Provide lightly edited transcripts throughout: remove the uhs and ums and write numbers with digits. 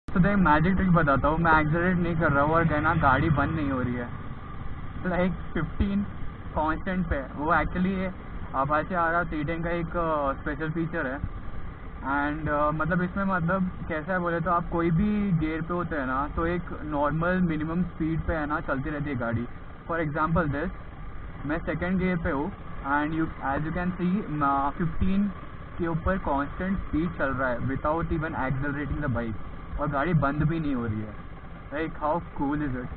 तो देख magic trick बताता हूँ, मैं एक्सेलरेट नहीं कर रहा हूँ और कहना गाड़ी बंद नहीं हो रही है। लाइक 15 कांस्टेंट पे, वो एक्चुअली अपाचे R310 का एक स्पेशल फीचर है। एंड मतलब इसमें मतलब कैसा है बोले तो आप कोई भी गियर पे होते हैं ना तो एक नॉर्मल मिनिमम स्पीड पे है ना चलती रहती है गाड़ी। फॉर एग्जांपल दिस, मैं सेकंड गियर पे हूँ and as you can see 15 के ऊपर कांस्टेंट स्पीड चल रहा है without even accelerating the bike, और गाड़ी बंद भी नहीं हो रही है। Like how cool is it.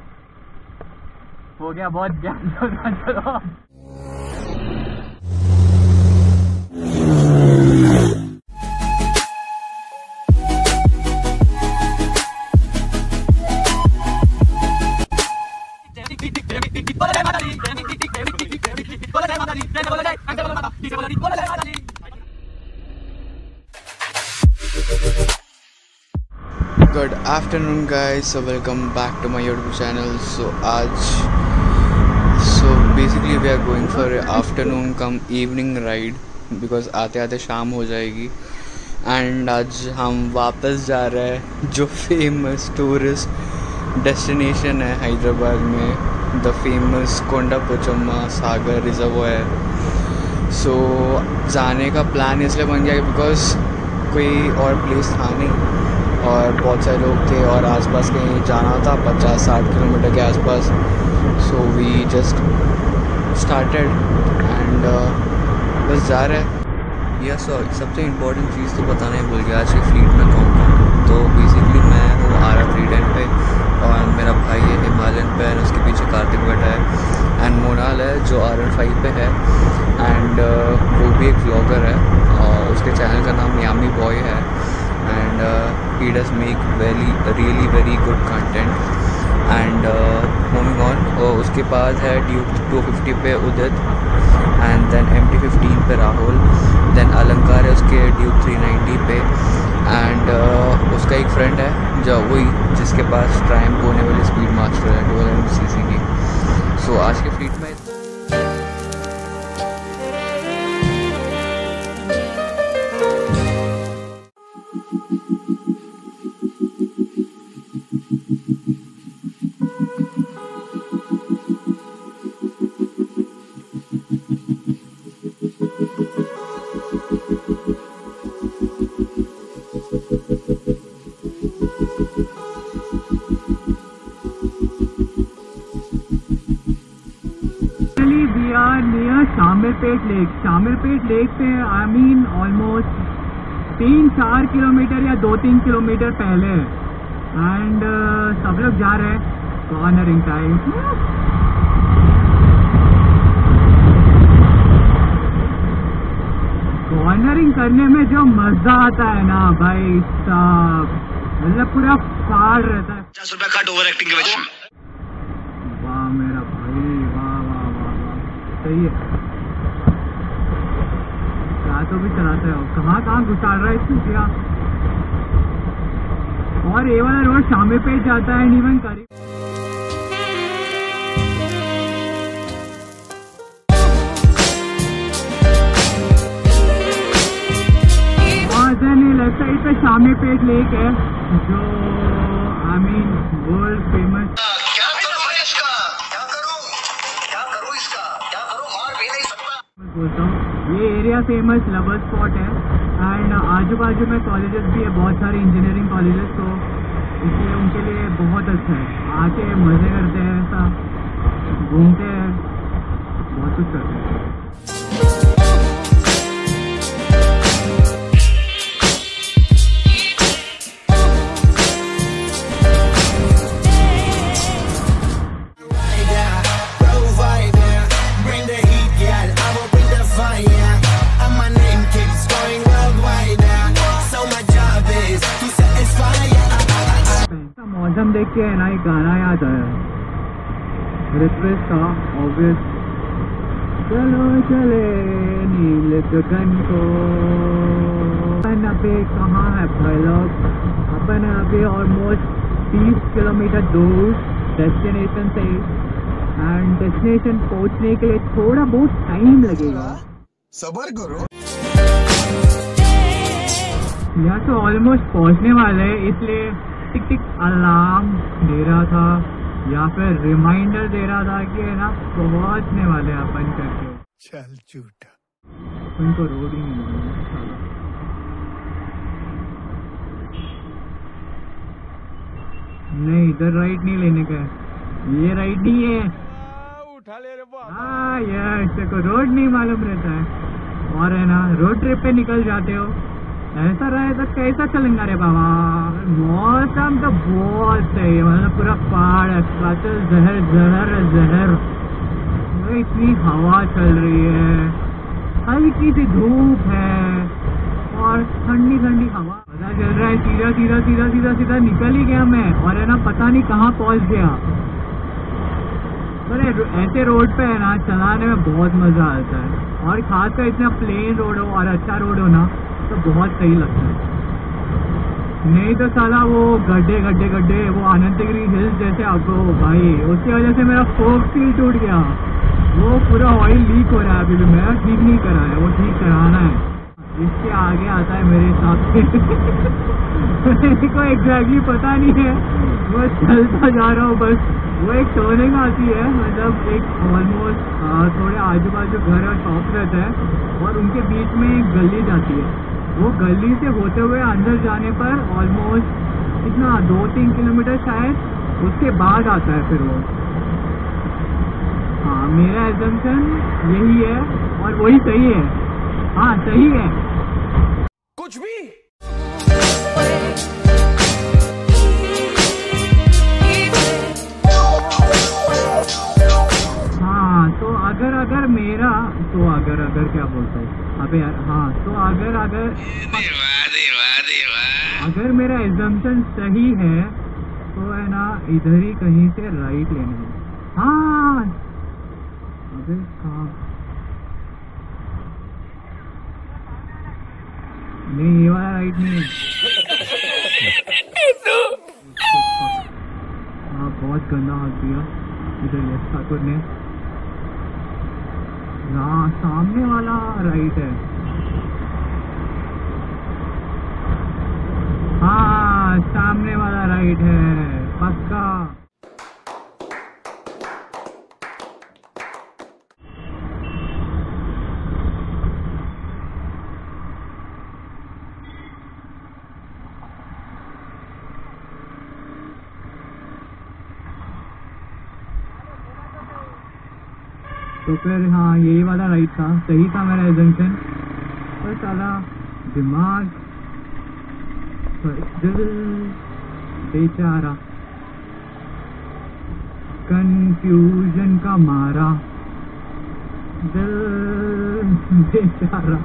हो गया बहुत ज्ञान। चलो Good afternoon guys, so welcome back to my YouTube channel. So basically we are going for a afternoon come evening ride because आते आते शाम हो जाएगी। एंड आज हम वापस जा रहे हैं जो फेमस टूरिस्ट डेस्टिनेशन है हैदराबाद में, द फेमस कोंडापोचम्मा सागर रिजर्वॉयर। सो जाने का प्लान इसलिए बन गया बिकॉज कोई और प्लेस था नहीं और बहुत सारे लोग थे और आसपास कहीं जाना था 50-60 किलोमीटर के आसपास। So we just started and बस जा रहे हैं। या सबसे इम्पोर्टेंट चीज़ तो बताना ही भूल गया, आज की फ्लीट में कौन कौन। तो बेसिकली मैं हूँ R310 पे और मेरा भाई है हिमालयन पे एंड उसके पीछे कार्तिक बैठा है, एंड मोनाल है जो R15 पे है एंड वो भी एक व्लॉगर है और उसके चैनल का नाम यामी बॉय है and he does make really very good content. And moving on, उसके बाद है ड्यूक 250 पे उदित एंड देन MT15 पे राहुल, देन अलंकार है उसके ड्यूक 390 पे एंड उसका एक फ्रेंड है जो वही जिसके पास ट्रायम्फ होने वाली स्पीड मास्टर है 1200cc की। सो आज के फ्लीट में शामिरपेट लेक से आई मीन ऑलमोस्ट 3-4 किलोमीटर या 2-3 किलोमीटर पहले एंड सब लोग जा रहे हैं कॉर्नरिंग टाइम। कॉर्नरिंग करने में जो मजा आता है ना भाई साहब, मतलब पूरा फाड़ रहता है। 50 रुपया कट ओवर एक्टिंग की वजह से। वाह मेरा भाई, वाह वाह वाह वाह, सही है। तो भी चलाते हो, कहाँ घुसाड़ रहा है स्कूटिया। और ये वाला रोड शामिरपेट जाता है इवन करीब। लेफ्ट साइड पे शामिरपेट लेक है जो आई मीन वर्ल्ड फेमस। बोलता हूँ ये एरिया फेमस लवर स्पॉट है एंड आजू बाजू में कॉलेजेस भी है, बहुत सारे इंजीनियरिंग कॉलेजेस, तो इसलिए उनके लिए बहुत अच्छा है। आके मज़े करते हैं, ऐसा घूमते हैं, बहुत कुछ करते हैं। मौसम देख के है ना एक गाना याद आया, रिफ्रेश था ऑब्वियस। चलो चले नील गगन को, अपन अभी कहाँ है भाई लोग, अपन अभी ऑलमोस्ट 30 किलोमीटर दूर डेस्टिनेशन से एंड डेस्टिनेशन पहुँचने के लिए थोड़ा बहुत टाइम लगेगा, सब्र करो। यहाँ तो ऑलमोस्ट पहुँचने वाले हैं, इसलिए टिक टिक अलार्म दे रहा था या फिर रिमाइंडर दे रहा था कि है ना पहुंचने वाले अपन करके। चल झूठा, उनको रोड ही नहीं मिला। नहीं इधर राइट नहीं लेने का है, ये राइट नहीं है। उठा ले रे बाबा। हाँ यार देखो रोड नहीं मालूम रहता है और है ना रोड ट्रिप पे निकल जाते हो, ऐसा रहे तो कैसा चलेंगे रे बाबा। मौसम तो बहुत सही है, मतलब पूरा पहाड़ है, जहर जहर जहर, इतनी हवा चल रही है, हल्की सी धूप है और ठंडी ठंडी हवा। पता चल रहा है सीधा सीधा सीधा सीधा सीधा निकल ही गया मैं और है ना पता नहीं कहाँ पहुँच गया। अरे ऐसे रोड पे है ना चलाने में बहुत मजा आता है और खासकर इतना प्लेन रोड हो और अच्छा रोड हो ना तो बहुत सही लगता है। नहीं तो साला वो गड्ढे गड्ढे गड्ढे वो अनंतगिरी हिल्स जैसे आपको भाई, उसकी वजह से मेरा फोक सील टूट गया, वो पूरा ऑयल लीक हो रहा है अभी भी, मेरा ठीक नहीं करा है, वो ठीक कराना है। इसके आगे आता है मेरे हिसाब से मेरे को एग्जैक्टली पता नहीं है, वो चलता जा रहा हूँ बस। वो एक टर्निंग आती है, मतलब एक ऑलमोस्ट थोड़े आजू बाजू घर और शॉप रहता है और उनके बीच में एक गली जाती है। वो गली से होते हुए अंदर जाने पर ऑलमोस्ट कितना 2-3 किलोमीटर शायद, उसके बाद आता है फिर वो। हाँ मेरा एजम्पशन यही है और वही सही है। हाँ सही है कुछ भी। हाँ तो अगर मेरा तो अगर क्या बोलता है अबे यार। हाँ तो अगर मेरा एजम्पशन सही है तो है ना इधर ही कहीं से राइट लेना है। हाँ अबे कहाँ, नहीं ये वाला राइट नहीं है। हाँ बहुत गंदा हाथ दिया इधर लेफ्ट ठाकुर ने। हाँ सामने वाला राइट है। हाँ सामने वाला राइट है पक्का। तो फिर हाँ यही वाला राइट था, सही था मेरा एजम्पशन। तो साला दिमाग दिल बेचारा कंफ्यूजन का मारा, दिल बेचारा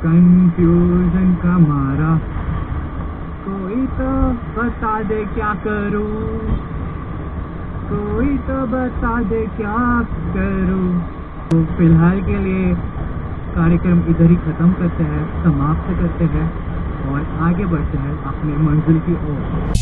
कंफ्यूजन का मारा। कोई तो बता दे क्या करूं, कोई तो बता दे क्या करूं। तो फिलहाल के लिए कार्यक्रम इधर ही खत्म करते हैं, समाप्त करते हैं और आगे बढ़ते हैं अपने मंजिल की ओर।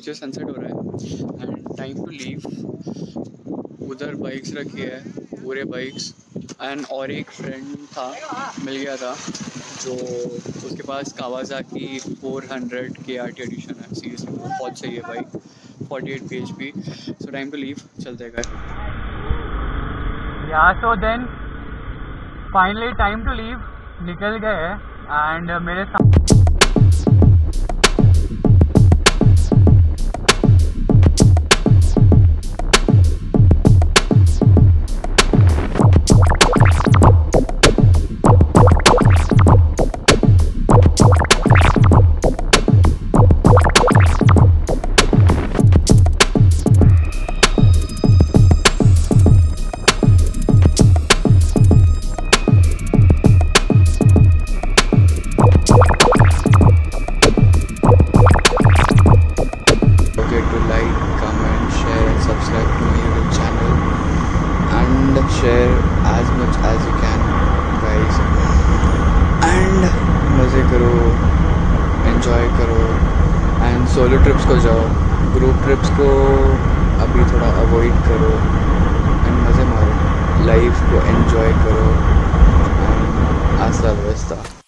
पीछे सनसेट हो रहा है एंड टाइम टू लीव। उधर बाइक्स रखी है, पूरे बाइक्स एंड और एक फ्रेंड था, मिल गया था, जो उसके पास कावासाकी 400 KRT एडिशन है। सीरियसली बहुत सही है bike, 48 bhp। So time to leave, चलते गए। या so then finally time to leave, निकल गए एंड मेरे share as much as you can guys and मज़े करो, enjoy करो and solo trips को जाओ, group trips को अभी थोड़ा avoid करो and मज़े मारो, life को enjoy करो and hasta la vista।